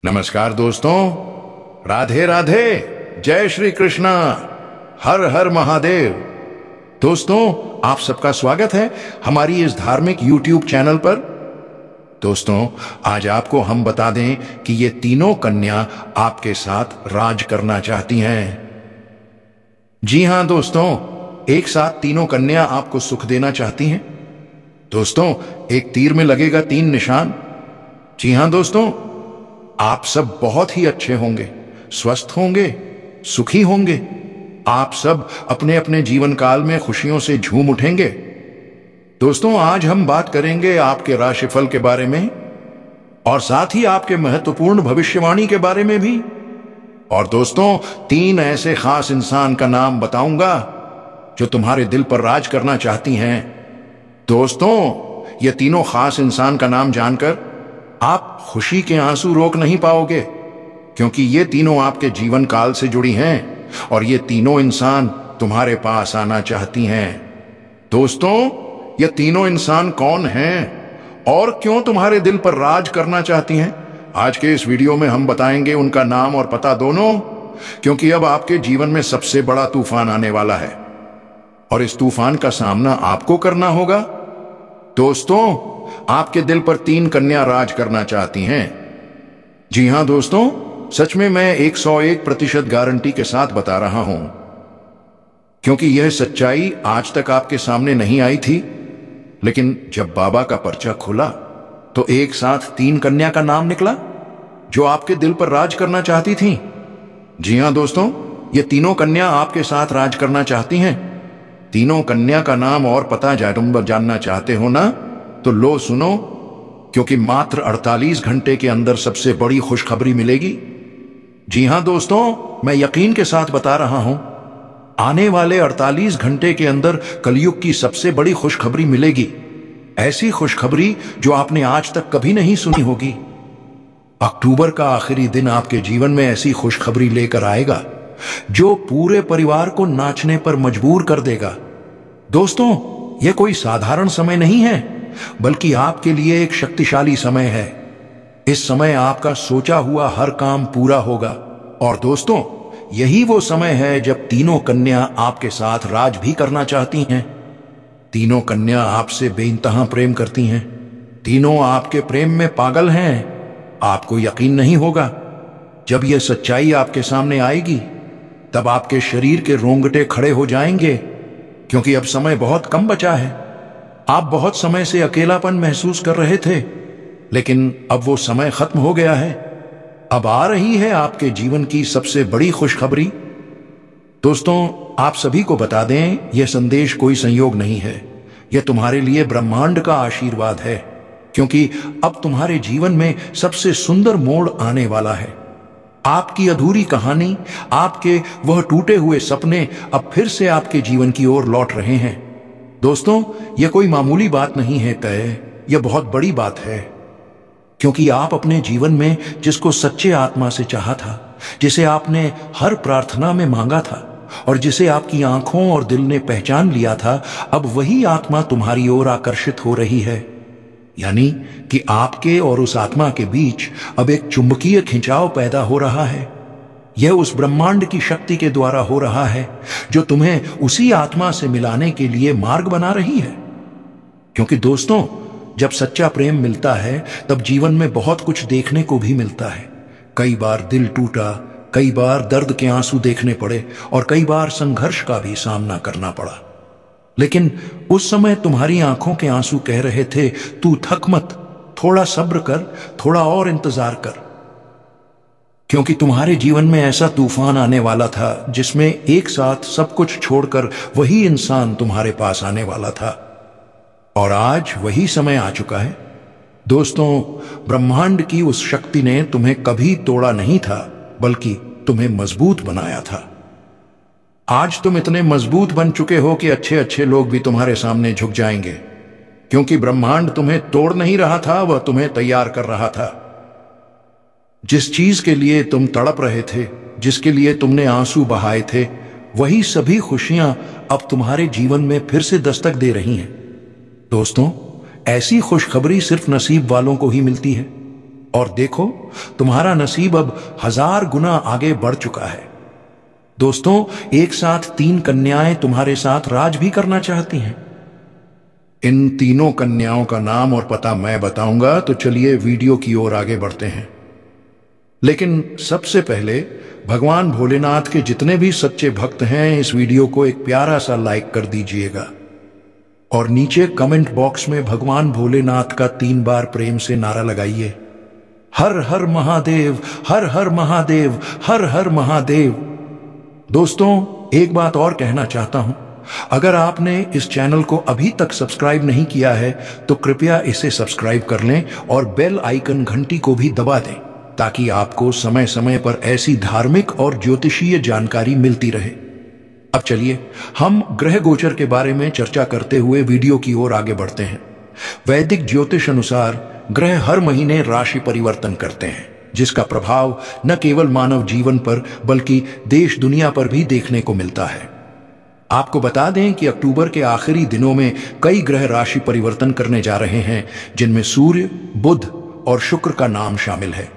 नमस्कार दोस्तों, राधे राधे, जय श्री कृष्णा, हर हर महादेव। दोस्तों, आप सबका स्वागत है हमारी इस धार्मिक YouTube चैनल पर। दोस्तों, आज आपको हम बता दें कि ये तीनों कन्या आपके साथ राज करना चाहती हैं। जी हां दोस्तों, एक साथ तीनों कन्या आपको सुख देना चाहती हैं। दोस्तों, एक तीर में लगेगा 3 निशान। जी हां दोस्तों, आप सब बहुत ही अच्छे होंगे, स्वस्थ होंगे, सुखी होंगे। आप सब अपने अपने जीवन काल में खुशियों से झूम उठेंगे। दोस्तों, आज हम बात करेंगे आपके राशिफल के बारे में और साथ ही आपके महत्वपूर्ण भविष्यवाणी के बारे में भी। और दोस्तों, 3 ऐसे खास इंसान का नाम बताऊंगा जो तुम्हारे दिल पर राज करना चाहती हैं। दोस्तों, ये तीनों खास इंसान का नाम जानकर आप खुशी के आंसू रोक नहीं पाओगे, क्योंकि ये तीनों आपके जीवन काल से जुड़ी हैं और ये तीनों इंसान तुम्हारे पास आना चाहती हैं। दोस्तों, ये तीनों इंसान कौन हैं और क्यों तुम्हारे दिल पर राज करना चाहती हैं, आज के इस वीडियो में हम बताएंगे उनका नाम और पता दोनों, क्योंकि अब आपके जीवन में सबसे बड़ा तूफान आने वाला है और इस तूफान का सामना आपको करना होगा। दोस्तों, आपके दिल पर 3 कन्या राज करना चाहती हैं। जी हां दोस्तों, सच में मैं 101% गारंटी के साथ बता रहा हूं, क्योंकि यह सच्चाई आज तक आपके सामने नहीं आई थी। लेकिन जब बाबा का पर्चा खुला तो एक साथ 3 कन्या का नाम निकला जो आपके दिल पर राज करना चाहती थी। जी हां दोस्तों, ये तीनों कन्या आपके साथ राज करना चाहती हैं। तीनों कन्या का नाम और पता जानना चाहते हो ना, तो लो सुनो, क्योंकि मात्र 48 घंटे के अंदर सबसे बड़ी खुशखबरी मिलेगी। जी हां दोस्तों, मैं यकीन के साथ बता रहा हूं, आने वाले 48 घंटे के अंदर कलयुग की सबसे बड़ी खुशखबरी मिलेगी। ऐसी खुशखबरी जो आपने आज तक कभी नहीं सुनी होगी। अक्टूबर का आखिरी दिन आपके जीवन में ऐसी खुशखबरी लेकर आएगा जो पूरे परिवार को नाचने पर मजबूर कर देगा। दोस्तों, यह कोई साधारण समय नहीं है, बल्कि आपके लिए एक शक्तिशाली समय है। इस समय आपका सोचा हुआ हर काम पूरा होगा। और दोस्तों, यही वो समय है जब तीनों कन्या आपके साथ राज भी करना चाहती हैं। तीनों कन्या आपसे बेइंतहा प्रेम करती हैं। तीनों आपके प्रेम में पागल हैं। आपको यकीन नहीं होगा। जब यह सच्चाई आपके सामने आएगी तब आपके शरीर के रोंगटे खड़े हो जाएंगे, क्योंकि अब समय बहुत कम बचा है। आप बहुत समय से अकेलापन महसूस कर रहे थे, लेकिन अब वो समय खत्म हो गया है। अब आ रही है आपके जीवन की सबसे बड़ी खुशखबरी। दोस्तों, आप सभी को बता दें, यह संदेश कोई संयोग नहीं है, यह तुम्हारे लिए ब्रह्मांड का आशीर्वाद है, क्योंकि अब तुम्हारे जीवन में सबसे सुंदर मोड़ आने वाला है। आपकी अधूरी कहानी, आपके वह टूटे हुए सपने अब फिर से आपके जीवन की ओर लौट रहे हैं। दोस्तों, यह कोई मामूली बात नहीं है तय, यह बहुत बड़ी बात है, क्योंकि आप अपने जीवन में जिसको सच्चे आत्मा से चाहा था, जिसे आपने हर प्रार्थना में मांगा था और जिसे आपकी आंखों और दिल ने पहचान लिया था, अब वही आत्मा तुम्हारी ओर आकर्षित हो रही है। यानी कि आपके और उस आत्मा के बीच अब एक चुंबकीय खिंचाव पैदा हो रहा है। यह उस ब्रह्मांड की शक्ति के द्वारा हो रहा है जो तुम्हें उसी आत्मा से मिलाने के लिए मार्ग बना रही है। क्योंकि दोस्तों, जब सच्चा प्रेम मिलता है तब जीवन में बहुत कुछ देखने को भी मिलता है। कई बार दिल टूटा, कई बार दर्द के आंसू देखने पड़े और कई बार संघर्ष का भी सामना करना पड़ा। लेकिन उस समय तुम्हारी आंखों के आंसू कह रहे थे, तू थक मत, थोड़ा सब्र कर, थोड़ा और इंतजार कर, क्योंकि तुम्हारे जीवन में ऐसा तूफान आने वाला था जिसमें एक साथ सब कुछ छोड़कर वही इंसान तुम्हारे पास आने वाला था। और आज वही समय आ चुका है। दोस्तों, ब्रह्मांड की उस शक्ति ने तुम्हें कभी तोड़ा नहीं था, बल्कि तुम्हें मजबूत बनाया था। आज तुम इतने मजबूत बन चुके हो कि अच्छे अच्छे लोग भी तुम्हारे सामने झुक जाएंगे, क्योंकि ब्रह्मांड तुम्हें तोड़ नहीं रहा था, वह तुम्हें तैयार कर रहा था। जिस चीज के लिए तुम तड़प रहे थे, जिसके लिए तुमने आंसू बहाए थे, वही सभी खुशियां अब तुम्हारे जीवन में फिर से दस्तक दे रही हैं। दोस्तों, ऐसी खुशखबरी सिर्फ नसीब वालों को ही मिलती है। और देखो, तुम्हारा नसीब अब 1000 गुना आगे बढ़ चुका है। दोस्तों, एक साथ 3 कन्याएं तुम्हारे साथ राज भी करना चाहती हैं। इन तीनों कन्याओं का नाम और पता मैं बताऊंगा, तो चलिए वीडियो की ओर आगे बढ़ते हैं। लेकिन सबसे पहले भगवान भोलेनाथ के जितने भी सच्चे भक्त हैं, इस वीडियो को एक प्यारा सा लाइक कर दीजिएगा और नीचे कमेंट बॉक्स में भगवान भोलेनाथ का 3 बार प्रेम से नारा लगाइए, हर हर महादेव, हर हर महादेव, हर हर महादेव। दोस्तों, एक बात और कहना चाहता हूं, अगर आपने इस चैनल को अभी तक सब्सक्राइब नहीं किया है तो कृपया इसे सब्सक्राइब कर लें और बेल आइकन घंटी को भी दबा दें, ताकि आपको समय समय पर ऐसी धार्मिक और ज्योतिषीय जानकारी मिलती रहे। अब चलिए हम ग्रह गोचर के बारे में चर्चा करते हुए वीडियो की ओर आगे बढ़ते हैं। वैदिक ज्योतिष अनुसार ग्रह हर महीने राशि परिवर्तन करते हैं, जिसका प्रभाव न केवल मानव जीवन पर बल्कि देश दुनिया पर भी देखने को मिलता है। आपको बता दें कि अक्टूबर के आखिरी दिनों में कई ग्रह राशि परिवर्तन करने जा रहे हैं, जिनमें सूर्य, बुध और शुक्र का नाम शामिल है।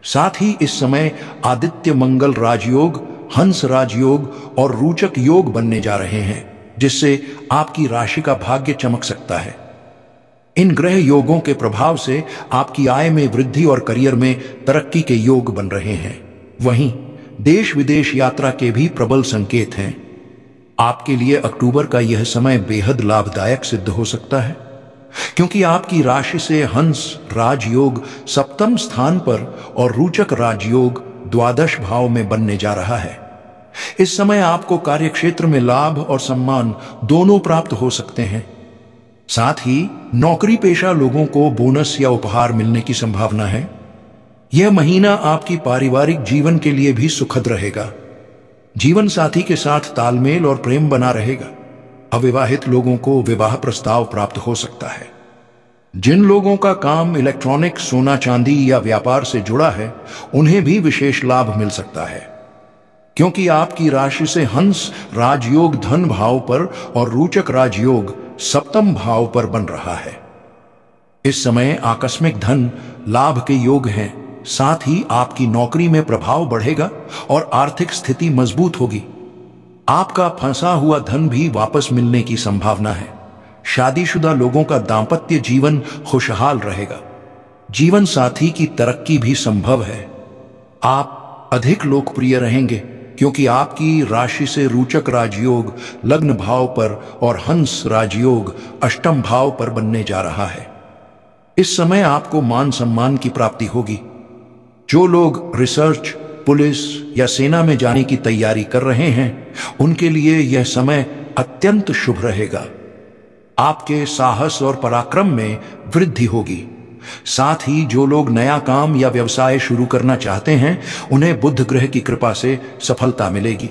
साथ ही इस समय आदित्य मंगल राजयोग, हंस राजयोग और रोचक योग बनने जा रहे हैं, जिससे आपकी राशि का भाग्य चमक सकता है। इन ग्रह योगों के प्रभाव से आपकी आय में वृद्धि और करियर में तरक्की के योग बन रहे हैं। वहीं देश विदेश यात्रा के भी प्रबल संकेत हैं। आपके लिए अक्टूबर का यह समय बेहद लाभदायक सिद्ध हो सकता है, क्योंकि आपकी राशि से हंस राजयोग 7वें स्थान पर और रोचक राजयोग 12 भाव में बनने जा रहा है। इस समय आपको कार्यक्षेत्र में लाभ और सम्मान दोनों प्राप्त हो सकते हैं। साथ ही नौकरी पेशा लोगों को बोनस या उपहार मिलने की संभावना है। यह महीना आपकी पारिवारिक जीवन के लिए भी सुखद रहेगा। जीवन साथी के साथ तालमेल और प्रेम बना रहेगा। अविवाहित लोगों को विवाह प्रस्ताव प्राप्त हो सकता है। जिन लोगों का काम इलेक्ट्रॉनिक, सोना चांदी या व्यापार से जुड़ा है, उन्हें भी विशेष लाभ मिल सकता है, क्योंकि आपकी राशि से हंस राजयोग धन भाव पर और रोचक राजयोग 7वें भाव पर बन रहा है। इस समय आकस्मिक धन लाभ के योग हैं। साथ ही आपकी नौकरी में प्रभाव बढ़ेगा और आर्थिक स्थिति मजबूत होगी। आपका फंसा हुआ धन भी वापस मिलने की संभावना है। शादीशुदा लोगों का दांपत्य जीवन खुशहाल रहेगा। जीवन साथी की तरक्की भी संभव है। आप अधिक लोकप्रिय रहेंगे, क्योंकि आपकी राशि से रोचक राजयोग लग्न भाव पर और हंस राजयोग 8वें भाव पर बनने जा रहा है। इस समय आपको मान सम्मान की प्राप्ति होगी। जो लोग रिसर्च, पुलिस या सेना में जाने की तैयारी कर रहे हैं, उनके लिए यह समय अत्यंत शुभ रहेगा। आपके साहस और पराक्रम में वृद्धि होगी। साथ ही जो लोग नया काम या व्यवसाय शुरू करना चाहते हैं, उन्हें बुध ग्रह की कृपा से सफलता मिलेगी।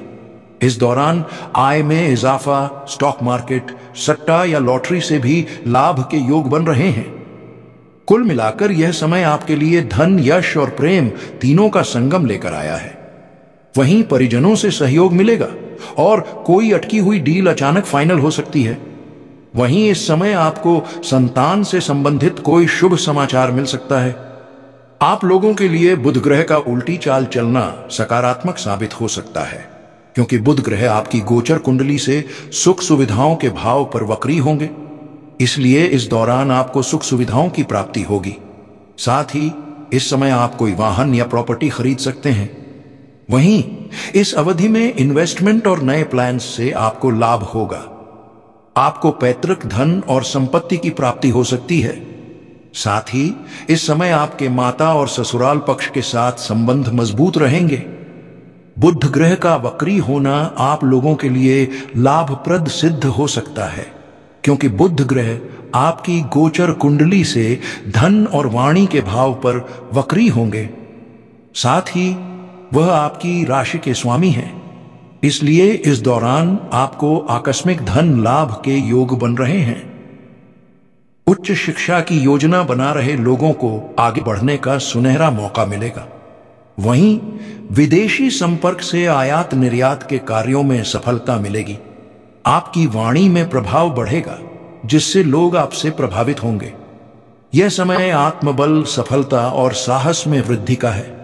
इस दौरान आय में इजाफा, स्टॉक मार्केट, सट्टा या लॉटरी से भी लाभ के योग बन रहे हैं। कुल मिलाकर यह समय आपके लिए धन, यश और प्रेम तीनों का संगम लेकर आया है। वहीं परिजनों से सहयोग मिलेगा और कोई अटकी हुई डील अचानक फाइनल हो सकती है। वहीं इस समय आपको संतान से संबंधित कोई शुभ समाचार मिल सकता है। आप लोगों के लिए बुध ग्रह का उल्टी चाल चलना सकारात्मक साबित हो सकता है, क्योंकि बुध ग्रह आपकी गोचर कुंडली से सुख सुविधाओं के भाव पर वक्री होंगे। इसलिए इस दौरान आपको सुख सुविधाओं की प्राप्ति होगी। साथ ही इस समय आप कोई वाहन या प्रॉपर्टी खरीद सकते हैं। वहीं इस अवधि में इन्वेस्टमेंट और नए प्लान्स से आपको लाभ होगा। आपको पैतृक धन और संपत्ति की प्राप्ति हो सकती है। साथ ही इस समय आपके माता और ससुराल पक्ष के साथ संबंध मजबूत रहेंगे। बुध ग्रह का वक्री होना आप लोगों के लिए लाभप्रद सिद्ध हो सकता है, क्योंकि बुध ग्रह आपकी गोचर कुंडली से धन और वाणी के भाव पर वक्री होंगे। साथ ही वह आपकी राशि के स्वामी हैं। इसलिए इस दौरान आपको आकस्मिक धन लाभ के योग बन रहे हैं। उच्च शिक्षा की योजना बना रहे लोगों को आगे बढ़ने का सुनहरा मौका मिलेगा। वहीं विदेशी संपर्क से आयात निर्यात के कार्यों में सफलता मिलेगी। आपकी वाणी में प्रभाव बढ़ेगा, जिससे लोग आपसे प्रभावित होंगे। यह समय आत्मबल, सफलता और साहस में वृद्धि का है।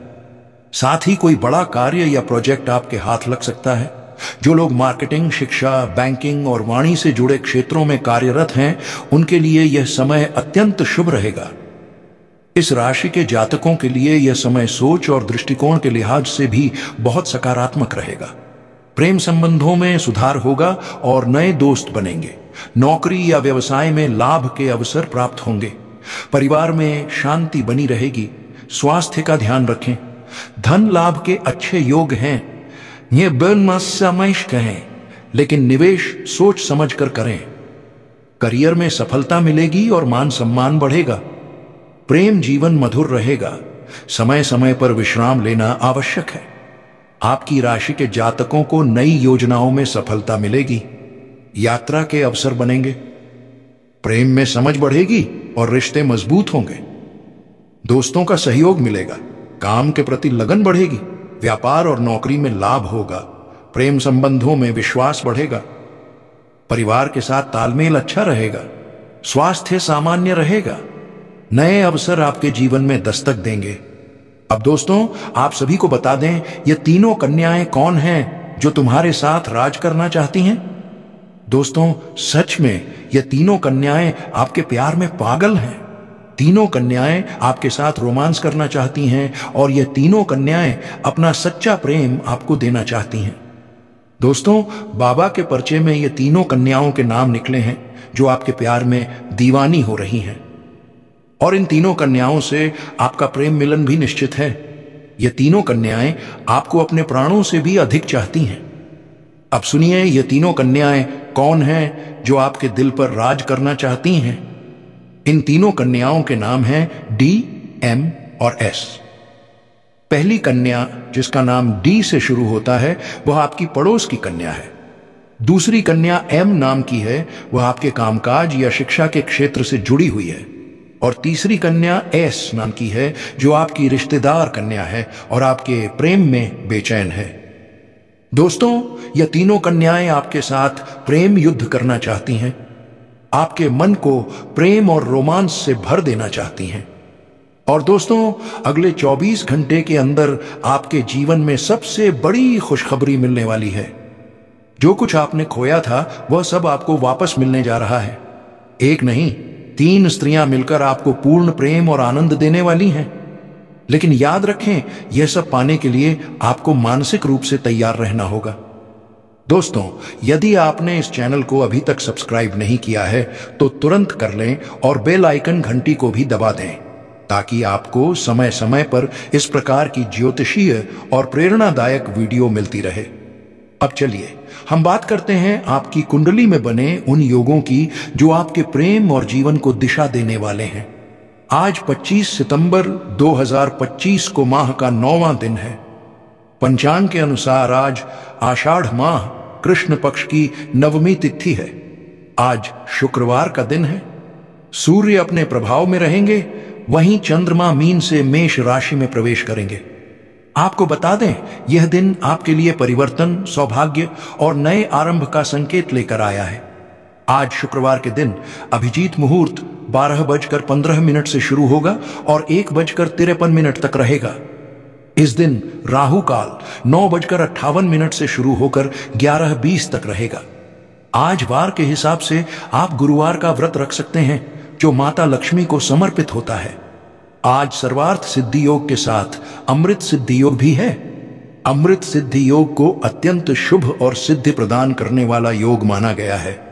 साथ ही कोई बड़ा कार्य या प्रोजेक्ट आपके हाथ लग सकता है। जो लोग मार्केटिंग, शिक्षा, बैंकिंग और वाणी से जुड़े क्षेत्रों में कार्यरत हैं, उनके लिए यह समय अत्यंत शुभ रहेगा। इस राशि के जातकों के लिए यह समय सोच और दृष्टिकोण के लिहाज से भी बहुत सकारात्मक रहेगा। प्रेम संबंधों में सुधार होगा और नए दोस्त बनेंगे। नौकरी या व्यवसाय में लाभ के अवसर प्राप्त होंगे। परिवार में शांति बनी रहेगी। स्वास्थ्य का ध्यान रखें। धन लाभ के अच्छे योग हैं। ये बिन समय कहें, लेकिन निवेश सोच समझ कर करें। करियर में सफलता मिलेगी और मान सम्मान बढ़ेगा। प्रेम जीवन मधुर रहेगा। समय समय पर विश्राम लेना आवश्यक है। आपकी राशि के जातकों को नई योजनाओं में सफलता मिलेगी। यात्रा के अवसर बनेंगे। प्रेम में समझ बढ़ेगी और रिश्ते मजबूत होंगे। दोस्तों का सहयोग मिलेगा। काम के प्रति लगन बढ़ेगी। व्यापार और नौकरी में लाभ होगा। प्रेम संबंधों में विश्वास बढ़ेगा। परिवार के साथ तालमेल अच्छा रहेगा। स्वास्थ्य सामान्य रहेगा। नए अवसर आपके जीवन में दस्तक देंगे। अब दोस्तों, आप सभी को बता दें, ये तीनों कन्याएं कौन हैं जो तुम्हारे साथ राज करना चाहती हैं? दोस्तों, सच में ये तीनों कन्याएं आपके प्यार में पागल हैं। तीनों कन्याएं आपके साथ रोमांस करना चाहती हैं और ये तीनों कन्याएं अपना सच्चा प्रेम आपको देना चाहती हैं। दोस्तों, बाबा के पर्चे में ये तीनों कन्याओं के नाम निकले हैं जो आपके प्यार में दीवानी हो रही हैं, और इन तीनों कन्याओं से आपका प्रेम मिलन भी निश्चित है। ये तीनों कन्याएं आपको अपने प्राणों से भी अधिक चाहती हैं। अब सुनिए, ये तीनों कन्याएं कौन हैं जो आपके दिल पर राज करना चाहती हैं। इन तीनों कन्याओं के नाम हैं डी, एम और एस। पहली कन्या, जिसका नाम डी से शुरू होता है, वह आपकी पड़ोस की कन्या है। दूसरी कन्या एम नाम की है, वह आपके कामकाज या शिक्षा के क्षेत्र से जुड़ी हुई है। और तीसरी कन्या एस नाम की है, जो आपकी रिश्तेदार कन्या है और आपके प्रेम में बेचैन है। दोस्तों, यह तीनों कन्याएं आपके साथ प्रेम युद्ध करना चाहती हैं। आपके मन को प्रेम और रोमांस से भर देना चाहती हैं। और दोस्तों, अगले 24 घंटे के अंदर आपके जीवन में सबसे बड़ी खुशखबरी मिलने वाली है। जो कुछ आपने खोया था, वह सब आपको वापस मिलने जा रहा है। एक नहीं, 3 स्त्रियां मिलकर आपको पूर्ण प्रेम और आनंद देने वाली हैं। लेकिन याद रखें, यह सब पाने के लिए आपको मानसिक रूप से तैयार रहना होगा। दोस्तों, यदि आपने इस चैनल को अभी तक सब्सक्राइब नहीं किया है, तो तुरंत कर लें और बेल आइकन घंटी को भी दबा दें, ताकि आपको समय समय पर इस प्रकार की ज्योतिषीय और प्रेरणादायक वीडियो मिलती रहे। अब चलिए हम बात करते हैं आपकी कुंडली में बने उन योगों की जो आपके प्रेम और जीवन को दिशा देने वाले हैं। आज 25 सितंबर 2025 को माह का 9वां दिन है। पंचांग के अनुसार आज आषाढ़ माह कृष्ण पक्ष की 9वीं तिथि है। आज शुक्रवार का दिन है। सूर्य अपने प्रभाव में रहेंगे, वहीं चंद्रमा मीन से मेष राशि में प्रवेश करेंगे। आपको बता दें, यह दिन आपके लिए परिवर्तन, सौभाग्य और नए आरंभ का संकेत लेकर आया है। आज शुक्रवार के दिन अभिजीत मुहूर्त 12:15 से शुरू होगा और 1:53 तक रहेगा। इस दिन राहु काल 9:58 से शुरू होकर 11:20 तक रहेगा। आज वार के हिसाब से आप गुरुवार का व्रत रख सकते हैं, जो माता लक्ष्मी को समर्पित होता है। आज सर्वार्थ सिद्धि योग के साथ अमृत सिद्धि योग भी है। अमृत सिद्धि योग को अत्यंत शुभ और सिद्धि प्रदान करने वाला योग माना गया है।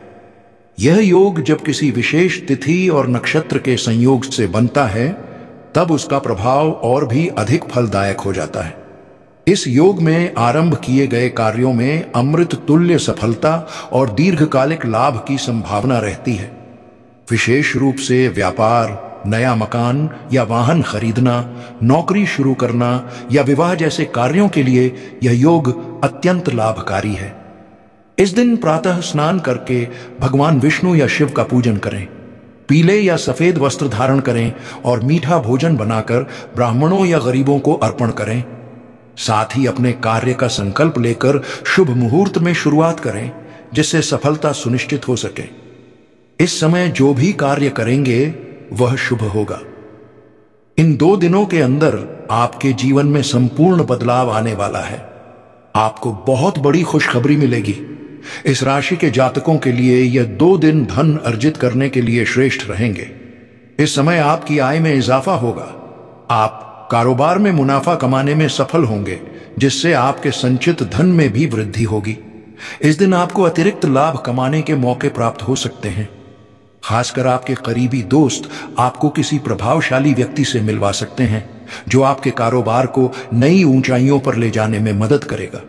यह योग जब किसी विशेष तिथि और नक्षत्र के संयोग से बनता है, तब उसका प्रभाव और भी अधिक फलदायक हो जाता है। इस योग में आरंभ किए गए कार्यों में अमृत तुल्य सफलता और दीर्घकालिक लाभ की संभावना रहती है। विशेष रूप से व्यापार, नया मकान या वाहन खरीदना, नौकरी शुरू करना या विवाह जैसे कार्यों के लिए यह योग अत्यंत लाभकारी है। इस दिन प्रातः स्नान करके भगवान विष्णु या शिव का पूजन करें। पीले या सफेद वस्त्र धारण करें और मीठा भोजन बनाकर ब्राह्मणों या गरीबों को अर्पण करें। साथ ही अपने कार्य का संकल्प लेकर शुभ मुहूर्त में शुरुआत करें, जिससे सफलता सुनिश्चित हो सके। इस समय जो भी कार्य करेंगे, वह शुभ होगा। इन 2 दिनों के अंदर आपके जीवन में संपूर्ण बदलाव आने वाला है। आपको बहुत बड़ी खुशखबरी मिलेगी। इस राशि के जातकों के लिए यह 2 दिन धन अर्जित करने के लिए श्रेष्ठ रहेंगे। इस समय आपकी आय में इजाफा होगा। आप कारोबार में मुनाफा कमाने में सफल होंगे, जिससे आपके संचित धन में भी वृद्धि होगी। इस दिन आपको अतिरिक्त लाभ कमाने के मौके प्राप्त हो सकते हैं। खासकर आपके करीबी दोस्त आपको किसी प्रभावशाली व्यक्ति से मिलवा सकते हैं, जो आपके कारोबार को नई ऊंचाइयों पर ले जाने में मदद करेगा।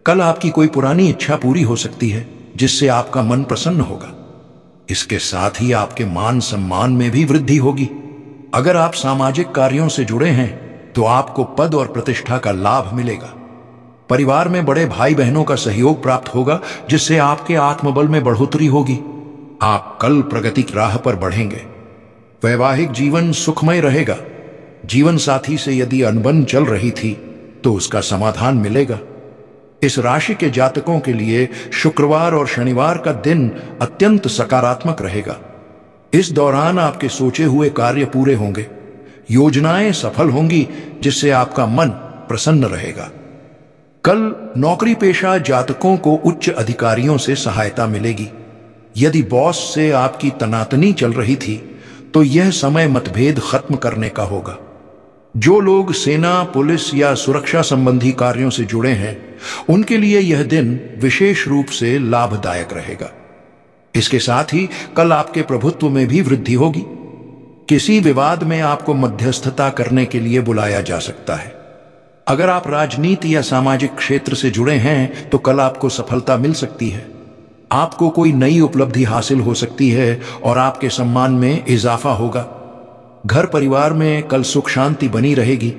कल आपकी कोई पुरानी इच्छा पूरी हो सकती है, जिससे आपका मन प्रसन्न होगा। इसके साथ ही आपके मान सम्मान में भी वृद्धि होगी। अगर आप सामाजिक कार्यों से जुड़े हैं तो आपको पद और प्रतिष्ठा का लाभ मिलेगा। परिवार में बड़े भाई बहनों का सहयोग प्राप्त होगा, जिससे आपके आत्मबल में बढ़ोतरी होगी। आप कल प्रगति की राह पर बढ़ेंगे। वैवाहिक जीवन सुखमय रहेगा। जीवन साथी से यदि अनबन चल रही थी तो उसका समाधान मिलेगा। इस राशि के जातकों के लिए शुक्रवार और शनिवार का दिन अत्यंत सकारात्मक रहेगा। इस दौरान आपके सोचे हुए कार्य पूरे होंगे, योजनाएं सफल होंगी, जिससे आपका मन प्रसन्न रहेगा। कल नौकरी पेशा जातकों को उच्च अधिकारियों से सहायता मिलेगी। यदि बॉस से आपकी तनातनी चल रही थी तो यह समय मतभेद खत्म करने का होगा। जो लोग सेना, पुलिस या सुरक्षा संबंधी कार्यों से जुड़े हैं, उनके लिए यह दिन विशेष रूप से लाभदायक रहेगा। इसके साथ ही कल आपके प्रभुत्व में भी वृद्धि होगी। किसी विवाद में आपको मध्यस्थता करने के लिए बुलाया जा सकता है। अगर आप राजनीति या सामाजिक क्षेत्र से जुड़े हैं तो कल आपको सफलता मिल सकती है। आपको कोई नई उपलब्धि हासिल हो सकती है और आपके सम्मान में इजाफा होगा। घर परिवार में कल सुख शांति बनी रहेगी।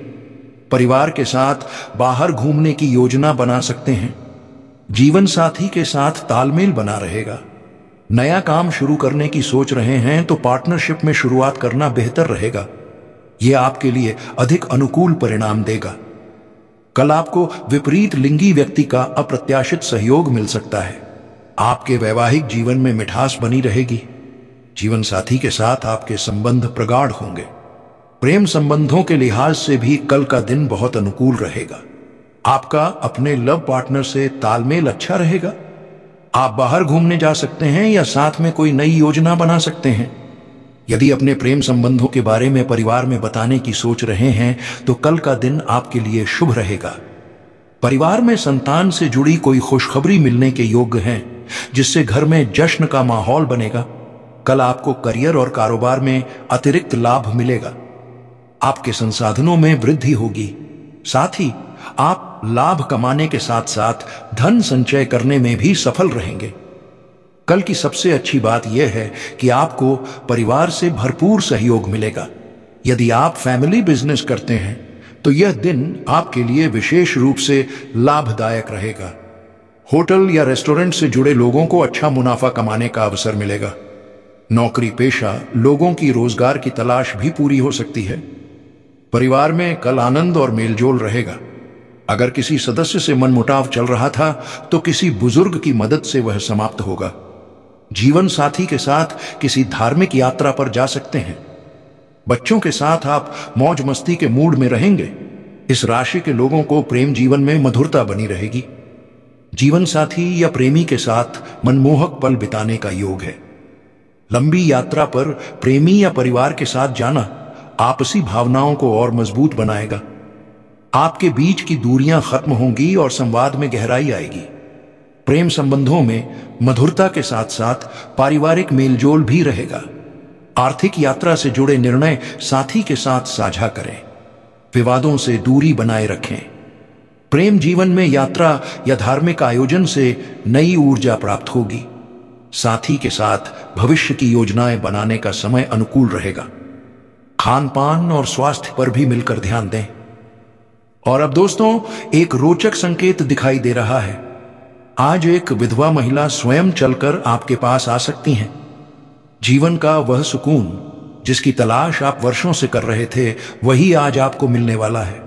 परिवार के साथ बाहर घूमने की योजना बना सकते हैं। जीवन साथी के साथ तालमेल बना रहेगा। नया काम शुरू करने की सोच रहे हैं तो पार्टनरशिप में शुरुआत करना बेहतर रहेगा। यह आपके लिए अधिक अनुकूल परिणाम देगा। कल आपको विपरीत लिंगी व्यक्ति का अप्रत्याशित सहयोग मिल सकता है। आपके वैवाहिक जीवन में मिठास बनी रहेगी। जीवन साथी के साथ आपके संबंध प्रगाढ़ होंगे। प्रेम संबंधों के लिहाज से भी कल का दिन बहुत अनुकूल रहेगा। आपका अपने लव पार्टनर से तालमेल अच्छा रहेगा। आप बाहर घूमने जा सकते हैं या साथ में कोई नई योजना बना सकते हैं। यदि अपने प्रेम संबंधों के बारे में परिवार में बताने की सोच रहे हैं तो कल का दिन आपके लिए शुभ रहेगा। परिवार में संतान से जुड़ी कोई खुशखबरी मिलने के योग्य हैं, जिससे घर में जश्न का माहौल बनेगा। कल आपको करियर और कारोबार में अतिरिक्त लाभ मिलेगा। आपके संसाधनों में वृद्धि होगी। साथ ही आप लाभ कमाने के साथ साथ धन संचय करने में भी सफल रहेंगे। कल की सबसे अच्छी बात यह है कि आपको परिवार से भरपूर सहयोग मिलेगा। यदि आप फैमिली बिजनेस करते हैं तो यह दिन आपके लिए विशेष रूप से लाभदायक रहेगा। होटल या रेस्टोरेंट से जुड़े लोगों को अच्छा मुनाफा कमाने का अवसर मिलेगा। नौकरी पेशा लोगों की रोजगार की तलाश भी पूरी हो सकती है। परिवार में कल आनंद और मेलजोल रहेगा। अगर किसी सदस्य से मनमुटाव चल रहा था तो किसी बुजुर्ग की मदद से वह समाप्त होगा। जीवन साथी के साथ किसी धार्मिक यात्रा पर जा सकते हैं। बच्चों के साथ आप मौज मस्ती के मूड में रहेंगे। इस राशि के लोगों को प्रेम जीवन में मधुरता बनी रहेगी। जीवन साथी या प्रेमी के साथ मनमोहक पल बिताने का योग है। लंबी यात्रा पर प्रेमी या परिवार के साथ जाना आपसी भावनाओं को और मजबूत बनाएगा। आपके बीच की दूरियां खत्म होंगी और संवाद में गहराई आएगी। प्रेम संबंधों में मधुरता के साथ साथ पारिवारिक मेलजोल भी रहेगा। आर्थिक यात्रा से जुड़े निर्णय साथी के साथ साझा करें। विवादों से दूरी बनाए रखें। प्रेम जीवन में यात्रा या धार्मिक आयोजन से नई ऊर्जा प्राप्त होगी। साथी के साथ भविष्य की योजनाएं बनाने का समय अनुकूल रहेगा। खान पान और स्वास्थ्य पर भी मिलकर ध्यान दें। और अब दोस्तों, एक रोचक संकेत दिखाई दे रहा है। आज एक विधवा महिला स्वयं चलकर आपके पास आ सकती हैं। जीवन का वह सुकून जिसकी तलाश आप वर्षों से कर रहे थे, वही आज आपको मिलने वाला है।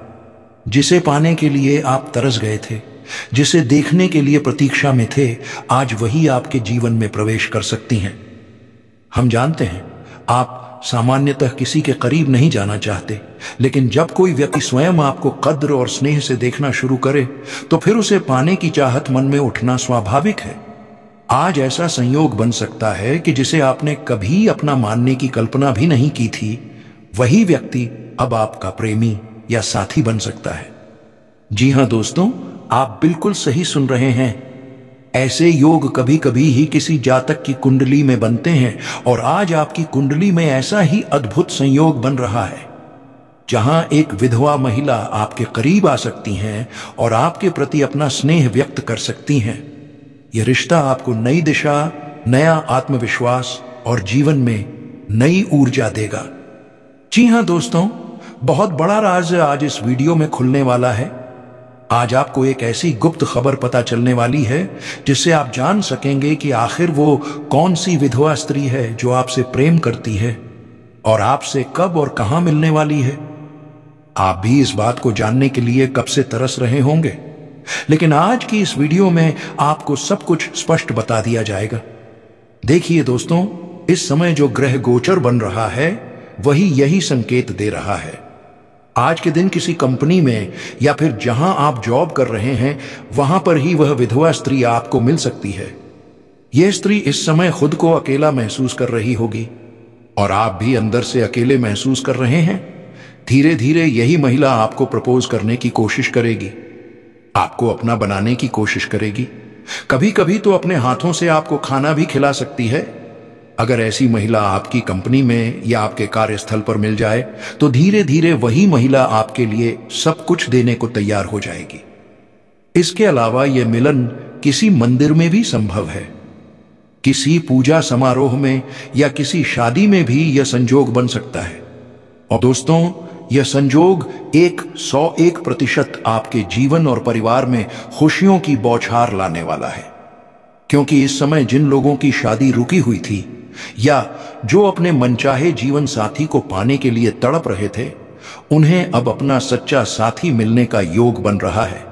जिसे पाने के लिए आप तरस गए थे, जिसे देखने के लिए प्रतीक्षा में थे, आज वही आपके जीवन में प्रवेश कर सकती हैं। हम जानते हैं आप सामान्यतः किसी के करीब नहीं जाना चाहते, लेकिन जब कोई व्यक्ति स्वयं आपको कद्र और स्नेह से देखना शुरू करे तो फिर उसे पाने की चाहत मन में उठना स्वाभाविक है। आज ऐसा संयोग बन सकता है कि जिसे आपने कभी अपना मानने की कल्पना भी नहीं की थी, वही व्यक्ति अब आपका प्रेमी या साथी बन सकता है। जी हां दोस्तों, आप बिल्कुल सही सुन रहे हैं। ऐसे योग कभी कभी ही किसी जातक की कुंडली में बनते हैं और आज आपकी कुंडली में ऐसा ही अद्भुत संयोग बन रहा है, जहां एक विधवा महिला आपके करीब आ सकती हैं और आपके प्रति अपना स्नेह व्यक्त कर सकती हैं। यह रिश्ता आपको नई दिशा, नया आत्मविश्वास और जीवन में नई ऊर्जा देगा। जी हां दोस्तों, बहुत बड़ा राज आज इस वीडियो में खुलने वाला है। आज आपको एक ऐसी गुप्त खबर पता चलने वाली है जिससे आप जान सकेंगे कि आखिर वो कौन सी विधवा स्त्री है जो आपसे प्रेम करती है और आपसे कब और कहां मिलने वाली है। आप भी इस बात को जानने के लिए कब से तरस रहे होंगे, लेकिन आज की इस वीडियो में आपको सब कुछ स्पष्ट बता दिया जाएगा। देखिए दोस्तों, इस समय जो ग्रह गोचर बन रहा है वही यही संकेत दे रहा है। आज के दिन किसी कंपनी में या फिर जहां आप जॉब कर रहे हैं वहां पर ही वह विधवा स्त्री आपको मिल सकती है। यह स्त्री इस समय खुद को अकेला महसूस कर रही होगी और आप भी अंदर से अकेले महसूस कर रहे हैं। धीरे धीरे यही महिला आपको प्रपोज करने की कोशिश करेगी, आपको अपना बनाने की कोशिश करेगी, कभी कभी तो अपने हाथों से आपको खाना भी खिला सकती है। अगर ऐसी महिला आपकी कंपनी में या आपके कार्यस्थल पर मिल जाए तो धीरे धीरे वही महिला आपके लिए सब कुछ देने को तैयार हो जाएगी। इसके अलावा यह मिलन किसी मंदिर में भी संभव है, किसी पूजा समारोह में या किसी शादी में भी यह संजोग बन सकता है। और दोस्तों, यह संजोग 101% आपके जीवन और परिवार में खुशियों की बौछार लाने वाला है, क्योंकि इस समय जिन लोगों की शादी रुकी हुई थी या जो अपने मनचाहे जीवन साथी को पाने के लिए तड़प रहे थे, उन्हें अब अपना सच्चा साथी मिलने का योग बन रहा है।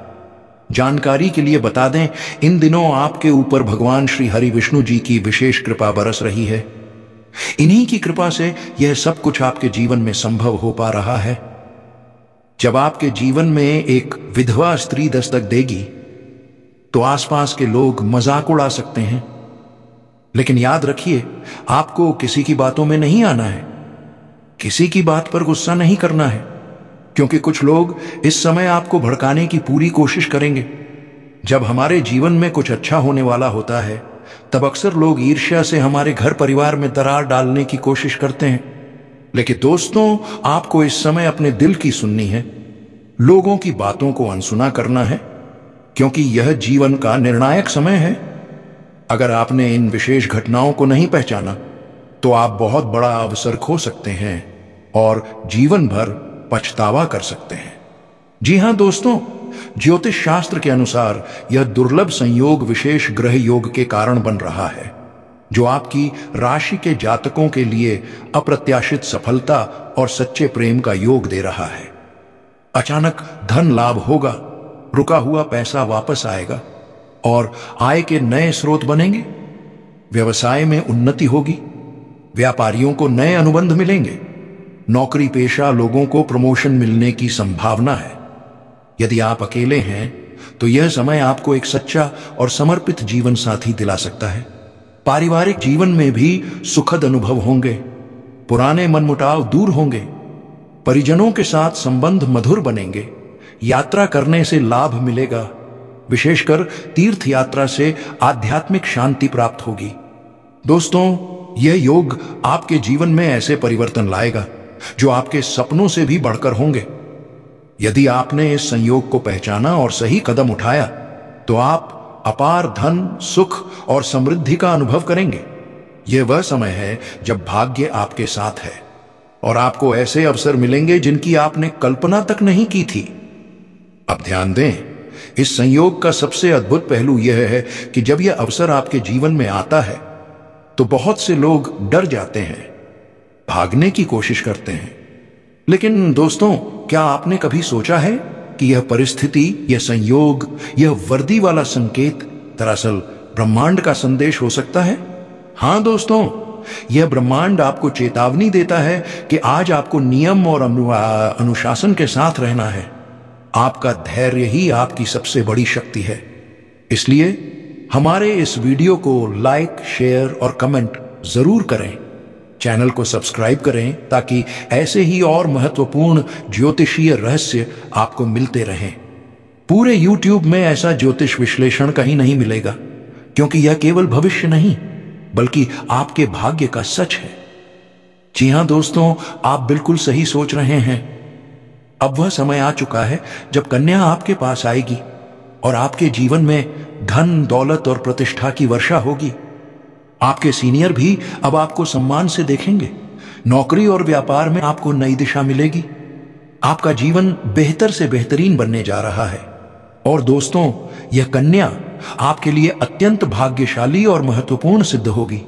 जानकारी के लिए बता दें, इन दिनों आपके ऊपर भगवान श्री हरि विष्णु जी की विशेष कृपा बरस रही है। इन्हीं की कृपा से यह सब कुछ आपके जीवन में संभव हो पा रहा है। जब आपके जीवन में एक विधवा स्त्री दस्तक देगी तो आसपास के लोग मजाक उड़ा सकते हैं, लेकिन याद रखिए, आपको किसी की बातों में नहीं आना है, किसी की बात पर गुस्सा नहीं करना है, क्योंकि कुछ लोग इस समय आपको भड़काने की पूरी कोशिश करेंगे। जब हमारे जीवन में कुछ अच्छा होने वाला होता है तब अक्सर लोग ईर्ष्या से हमारे घर परिवार में दरार डालने की कोशिश करते हैं। लेकिन दोस्तों, आपको इस समय अपने दिल की सुननी है, लोगों की बातों को अनसुना करना है, क्योंकि यह जीवन का निर्णायक समय है। अगर आपने इन विशेष घटनाओं को नहीं पहचाना तो आप बहुत बड़ा अवसर खो सकते हैं और जीवन भर पछतावा कर सकते हैं। जी हां दोस्तों, ज्योतिष शास्त्र के अनुसार यह दुर्लभ संयोग विशेष ग्रह योग के कारण बन रहा है, जो आपकी राशि के जातकों के लिए अप्रत्याशित सफलता और सच्चे प्रेम का योग दे रहा है। अचानक धन लाभ होगा, रुका हुआ पैसा वापस आएगा और आय के नए स्रोत बनेंगे। व्यवसाय में उन्नति होगी, व्यापारियों को नए अनुबंध मिलेंगे, नौकरी पेशा लोगों को प्रमोशन मिलने की संभावना है। यदि आप अकेले हैं तो यह समय आपको एक सच्चा और समर्पित जीवन साथी दिला सकता है। पारिवारिक जीवन में भी सुखद अनुभव होंगे, पुराने मनमुटाव दूर होंगे, परिजनों के साथ संबंध मधुर बनेंगे, यात्रा करने से लाभ मिलेगा, विशेषकर तीर्थ यात्रा से आध्यात्मिक शांति प्राप्त होगी। दोस्तों, यह योग आपके जीवन में ऐसे परिवर्तन लाएगा जो आपके सपनों से भी बढ़कर होंगे। यदि आपने इस संयोग को पहचाना और सही कदम उठाया तो आप अपार धन, सुख और समृद्धि का अनुभव करेंगे। यह वह समय है जब भाग्य आपके साथ है और आपको ऐसे अवसर मिलेंगे जिनकी आपने कल्पना तक नहीं की थी। अब ध्यान दें, इस संयोग का सबसे अद्भुत पहलू यह है कि जब यह अवसर आपके जीवन में आता है तो बहुत से लोग डर जाते हैं, भागने की कोशिश करते हैं। लेकिन दोस्तों, क्या आपने कभी सोचा है कि यह परिस्थिति, यह संयोग, यह वर्दी वाला संकेत दरअसल ब्रह्मांड का संदेश हो सकता है? हां दोस्तों, यह ब्रह्मांड आपको चेतावनी देता है कि आज आपको नियम और अनुशासन के साथ रहना है। आपका धैर्य ही आपकी सबसे बड़ी शक्ति है। इसलिए हमारे इस वीडियो को लाइक, शेयर और कमेंट जरूर करें। चैनल को सब्सक्राइब करें ताकि ऐसे ही और महत्वपूर्ण ज्योतिषीय रहस्य आपको मिलते रहें। पूरे YouTube में ऐसा ज्योतिष विश्लेषण कहीं नहीं मिलेगा, क्योंकि यह केवल भविष्य नहीं बल्कि आपके भाग्य का सच है। जी हां दोस्तों, आप बिल्कुल सही सोच रहे हैं। अब वह समय आ चुका है जब कन्या आपके पास आएगी और आपके जीवन में धन, दौलत और प्रतिष्ठा की वर्षा होगी। आपके सीनियर भी अब आपको सम्मान से देखेंगे। नौकरी और व्यापार में आपको नई दिशा मिलेगी। आपका जीवन बेहतर से बेहतरीन बनने जा रहा है। और दोस्तों, यह कन्या आपके लिए अत्यंत भाग्यशाली और महत्वपूर्ण सिद्ध होगी।